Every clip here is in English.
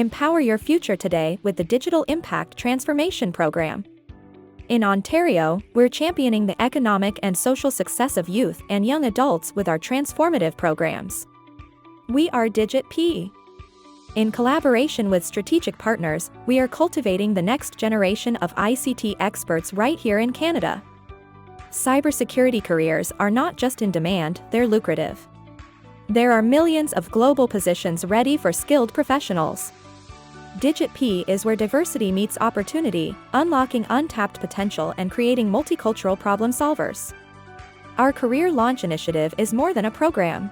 Empower your future today with the Digital Impact Transformation Program. In Ontario, we're championing the economic and social success of youth and young adults with our transformative programs. We are DIGITP. In collaboration with strategic partners, we are cultivating the next generation of ICT experts right here in Canada. Cybersecurity careers are not just in demand, they're lucrative. There are millions of global positions ready for skilled professionals. DIGITP is where diversity meets opportunity, unlocking untapped potential and creating multicultural problem solvers. Our Career Launch Initiative is more than a program.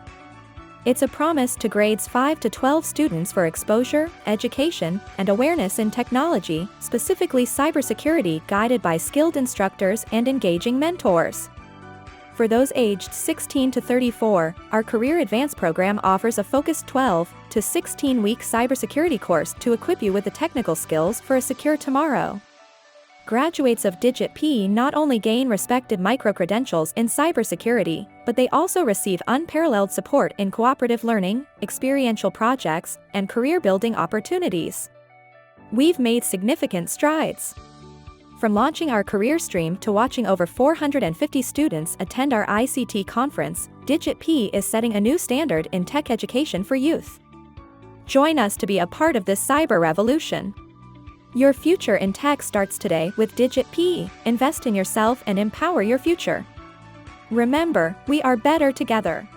It's a promise to grades 5 to 12 students for exposure, education, and awareness in technology, specifically cybersecurity, guided by skilled instructors and engaging mentors. For those aged 16 to 34, our Career Advance program offers a focused 12 to 16-week cybersecurity course to equip you with the technical skills for a secure tomorrow. Graduates of DIGITP not only gain respected micro-credentials in cybersecurity, but they also receive unparalleled support in cooperative learning, experiential projects, and career-building opportunities. We've made significant strides. From launching our career stream to watching over 450 students attend our ICT conference, DIGITP is setting a new standard in tech education for youth. Join us to be a part of this cyber revolution. Your future in tech starts today with DIGITP. Invest in yourself and empower your future. Remember, we are better together.